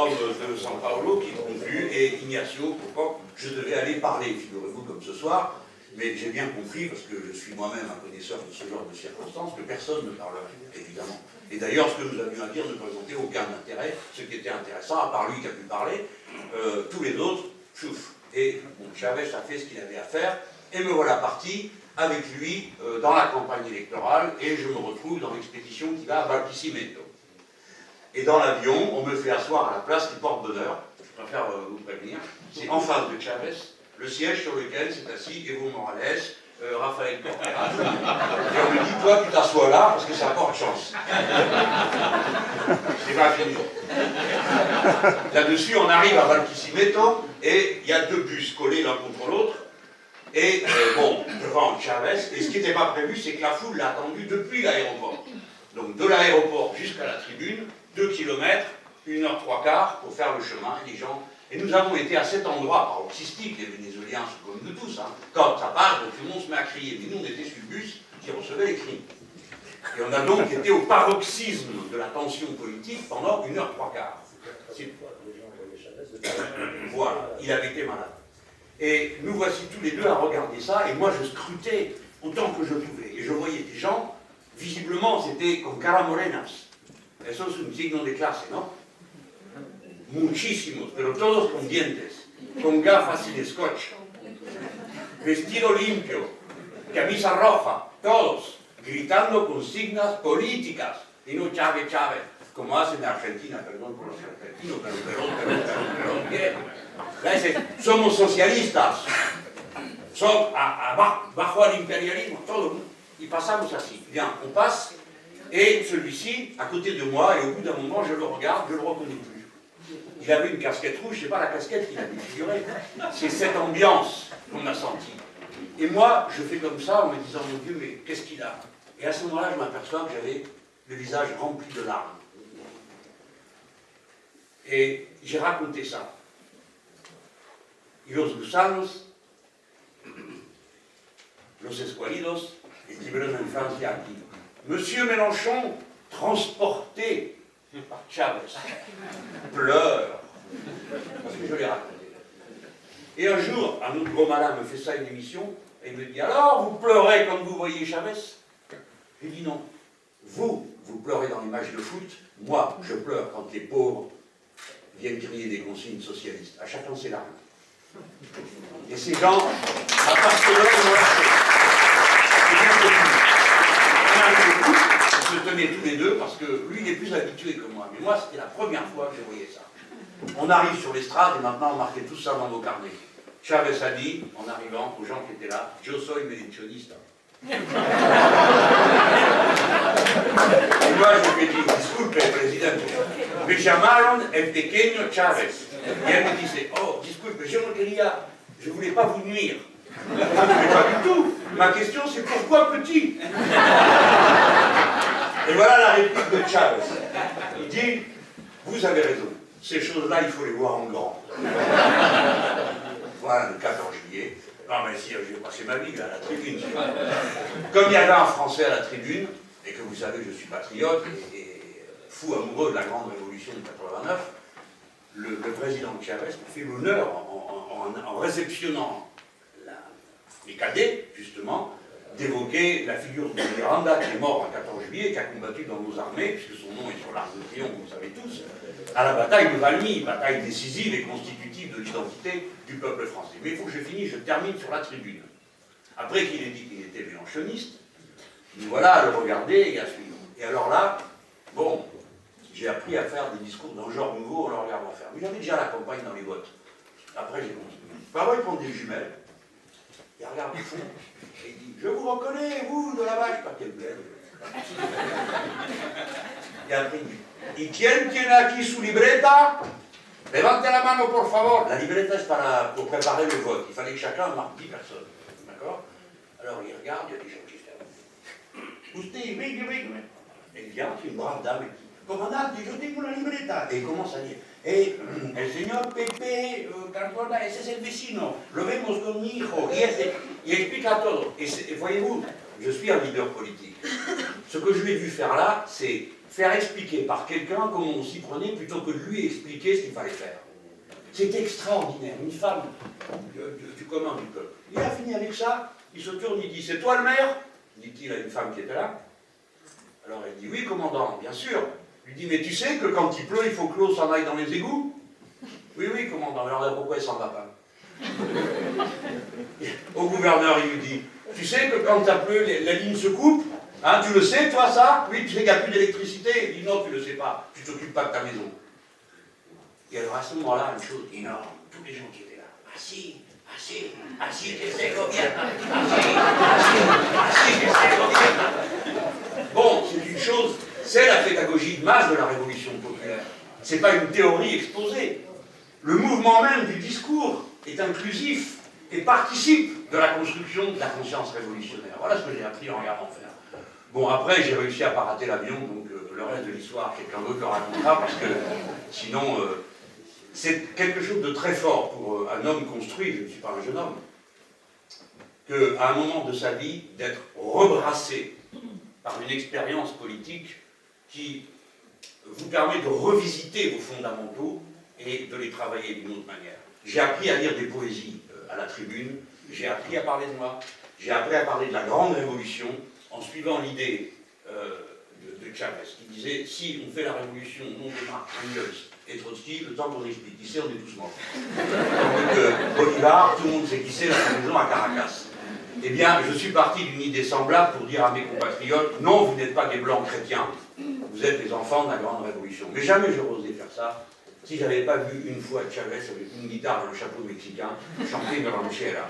homme de San Paolo, qui conclut, et Ignacio, pourquoi je devais aller parler, figurez-vous, comme ce soir. Mais j'ai bien compris, parce que je suis moi-même un connaisseur de ce genre de circonstances, que personne ne parlerait, évidemment. Et d'ailleurs, ce que nous avions à dire ne présentait aucun intérêt. Ce qui était intéressant, à part lui qui a pu parler, tous les autres, chouf. Et bon, Chavez a fait ce qu'il avait à faire, et me voilà parti avec lui dans la campagne électorale, et je me retrouve dans l'expédition qui va à Barquisimeto. Et dans l'avion, on me fait asseoir à la place qui porte bonheur, je préfère vous prévenir, c'est en face de Chavez, le siège sur lequel s'est assis Evo Morales, Rafael Correa. Et on me dit, toi tu t'assois là parce que ça porte chance. C'est pas fini. Là-dessus, on arrive à Barquisimeto et il y a deux bus collés l'un contre l'autre. Et bon, devant Chavez, et ce qui n'était pas prévu, c'est que la foule l'a attendu depuis l'aéroport. Donc de l'aéroport jusqu'à la tribune, 2 km, 1h 3/4 pour faire le chemin, et les gens... Et nous avons été à cet endroit paroxystique, les Vénézuéliens sont comme nous tous, hein. Quand ça passe, donc tout le monde se met à crier. Mais nous, on était sur le bus qui recevait les cris. Et on a donc été au paroxysme de la tension politique pendant 1h 3/4. Voilà, il avait été malade. Et nous voici tous les deux à regarder ça, et moi je scrutais autant que je pouvais. Et je voyais des gens, visiblement c'était comme cara morenas. Eso es un signo de clase, ¿no? Muchísimos, pero todos con dientes, con gafas y de scotch, vestido limpio, camisa roja, todos, gritando consignas políticas, y no Chávez, Chávez, como hacen en Argentina, perdón por los argentinos, pero bien. Là, somos socialistas, bajo el imperialismo, todo. Y pasamos así. Bien, on passe, et celui-ci, à côté de moi, et au bout d'un moment, je le regarde, je ne le reconnais plus. Il avait une casquette rouge, je ne sais pas la casquette qu'il avait figurée. C'est cette ambiance qu'on a sentie. Et moi, je fais comme ça en me disant, mon Dieu, mais qu'est-ce qu'il a? Et à ce moment-là, je m'aperçois que j'avais le visage rempli de larmes. Et j'ai raconté ça. Y los gusanos, los escualidos, estuvieron en Francia aquí. Monsieur Mélenchon, transporté par Chavez, pleure, parce que je l'ai raconté. Et un jour, un autre gros malin me fait ça une émission, et il me dit, alors, vous pleurez quand vous voyez Chavez? Je lui dis non. Vous pleurez dans les matchs de foot, moi, je pleure quand les pauvres viennent crier des consignes socialistes. À chacun ses larmes. Et ces gens, à Barcelone, on se tenait tous les deux parce que lui, il est plus habitué que moi. Mais moi, c'était la première fois que je voyais ça. On arrive sur l'estrade et maintenant on marquait tout ça dans nos carnets. Chavez a dit, en arrivant, aux gens qui étaient là, « Yo soy melenchonista ». Et moi, je lui ai dit, « Disculpe, presidente, me llamaron el pequeño Chavez ». Et elle me disait, oh, disculpe, je ne voulais pas vous nuire. Mais pas du tout. Ma question, c'est pourquoi petit? Et voilà la réplique de Chavez. Il dit, vous avez raison, ces choses-là, il faut les voir en grand. Voilà, le 14 juillet. Non, mais si, j'ai passé ma vie à la tribune. Comme il y avait un Français à la tribune, et que vous savez, je suis patriote et fou amoureux de la grande révolution de 89, le président Chavez m'a fait l'honneur, en réceptionnant les cadets, justement, d'évoquer la figure de Miranda, qui est mort en 14 juillet, qui a combattu dans nos armées, puisque son nom est sur l'arc de triomphe, vous le savez tous, à la bataille de Valmy, bataille décisive et constitutive de l'identité du peuple français. Mais il faut que je finisse, je termine sur la tribune. Après qu'il ait dit qu'il était mélenchoniste, nous voilà à le regarder et à suivre. Et alors là, bon, j'ai appris à faire des discours d'un genre nouveau en le regardant faire. Mais j'avais déjà la campagne dans les votes. Après, j'ai continué. Parfois, il prend des jumelles, il regarde au fond, et il dit, je vous reconnais, vous, de la vache, pas quelle blague. Et après, il dit, ¿Y quién tiene aquí su libreta? Levante la mano, por favor. La libreta, c'est pour préparer le vote. Il fallait que chacun marque 10 personnes. D'accord? Alors, il regarde, il y a des gens qui se Usted, venga. Et il vient, c'est une brave dame, et dit, comandante, yo tengo una libreta. Et il commence à dire, el señor Pepe Cardona, ese es el vecino, lo vemos con mi hijo, y explica todo. Et voyez-vous, je suis un leader politique. Ce que je lui ai vu faire là, c'est faire expliquer par quelqu'un comment on s'y prenait plutôt que de lui expliquer ce qu'il fallait faire. C'est extraordinaire. Une femme du commun du peuple. Il a fini avec ça, il se tourne, il dit « C'est toi le maire ?» dit-il à une femme qui était là. Alors elle dit « Oui, commandant, bien sûr. » Il lui dit « Mais tu sais que quand il pleut, il faut que l'eau s'en aille dans les égouts ?»« Oui, oui, commandant. Alors là, pourquoi elle s'en va pas ?» Au gouverneur, il lui dit « Tu sais que quand ça pleut, la ligne se coupe, hein, tu le sais, toi, ça? Oui, tu sais qu'il n'y a plus d'électricité. » Il dit « Non, tu le sais pas. Tu t'occupes pas de ta maison. » Et alors à ce moment-là, une chose énorme, tous les gens qui étaient là, assis, que se gobierna, assis, que se gobierna. Bon, c'est une chose, c'est la pédagogie de masse de la révolution populaire. C'est pas une théorie exposée. Le mouvement même du discours est inclusif et participe de la construction de la conscience révolutionnaire. Voilà ce que j'ai appris en regardant faire. Bon, après, j'ai réussi à pas rater l'avion, donc le reste de l'histoire, quelqu'un d'autre le racontera, parce que sinon... c'est quelque chose de très fort pour un homme construit, je ne suis pas un jeune homme, qu'à un moment de sa vie, d'être rebrassé par une expérience politique qui vous permet de revisiter vos fondamentaux et de les travailler d'une autre manière. J'ai appris à lire des poésies à la tribune, j'ai appris à parler de moi, j'ai appris à parler de la grande révolution en suivant l'idée de Chavez, qui disait « Si on fait la révolution au nom de Marx, Engels et Trotsky, le temps qu'on explique qui c'est, on est tous morts. » Donc Bolivar, tout le monde sait qui c'est, la maison à Caracas. Eh bien, je suis parti d'une idée semblable pour dire à mes compatriotes « Non, vous n'êtes pas des blancs chrétiens, vous êtes des enfants de la grande révolution. » Mais jamais j'aurais osé faire ça si je n'avais pas vu une fois Chavez avec une guitare et un chapeau mexicain chanter une ranchera.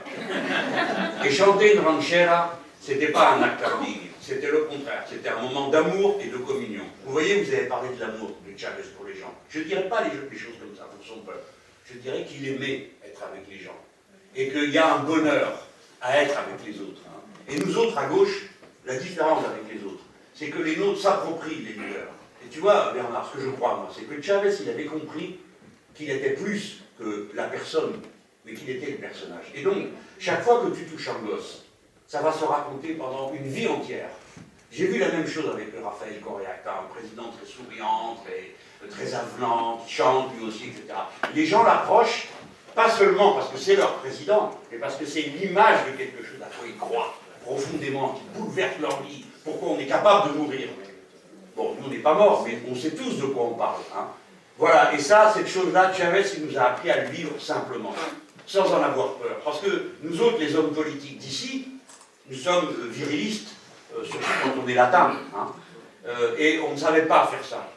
Et chanter une ranchera, c'était pas un acte indigne. C'était le contraire, c'était un moment d'amour et de communion. Vous voyez, vous avez parlé de l'amour de Chavez pour les gens. Je ne dirais pas des choses comme ça pour son peuple. Je dirais qu'il aimait être avec les gens. Et qu'il y a un bonheur à être avec les autres. Hein. Et nous autres, à gauche, la différence avec les autres, c'est que les nôtres s'approprient les leaders. Et tu vois, Bernard, ce que je crois, moi, c'est que Chavez, il avait compris qu'il était plus que la personne, mais qu'il était le personnage. Et donc, chaque fois que tu touches un gosse, ça va se raconter pendant une vie entière. J'ai vu la même chose avec Raphaël Correa, un président très souriant, très avenant, qui chante lui aussi, etc. Les gens l'approchent, pas seulement parce que c'est leur président, mais parce que c'est l'image de quelque chose à quoi ils croient profondément, qui bouleverse leur vie. Pourquoi on est capable de mourir. Bon, nous on n'est pas morts, mais on sait tous de quoi on parle. Hein. Voilà, et ça, cette chose-là, Chavez, il nous a appris à le vivre simplement, sans en avoir peur. Parce que nous autres, les hommes politiques d'ici, nous sommes virilistes, surtout quand on est latin, hein, et on ne savait pas faire ça.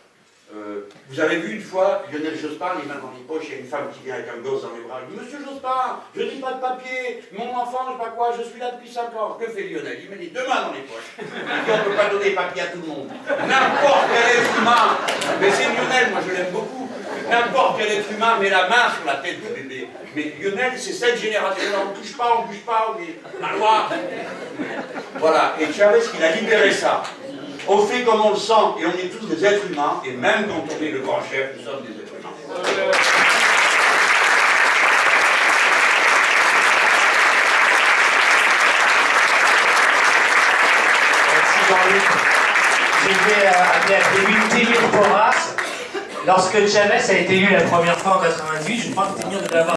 Vous avez vu une fois Lionel Jospin, les mains dans les poches, il y a une femme qui vient avec un gosse dans les bras, elle dit « Monsieur Jospin, je n'ai pas de papier, mon enfant, je ne sais pas quoi, je suis là depuis 5 ans. » Que fait Lionel? Il met les deux mains dans les poches. Il dit « On ne peut pas donner les papiers à tout le monde. » N'importe quel être humain, mais c'est Lionel, moi je l'aime beaucoup, n'importe quel être humain met la main sur la tête du bébé. Mais Lionel, c'est cette génération-là, on ne touche pas, on est la loi. Voilà, et Chavez, il a libéré ça. On fait comme on le sent, et on est tous des êtres humains, et même quand on est le grand chef, nous sommes des êtres humains. Merci Jean-Luc. Je vais appeler à tribune Témir Porras. Lorsque Chavez a été élu la première fois en 98, je crois que Témir devait avoir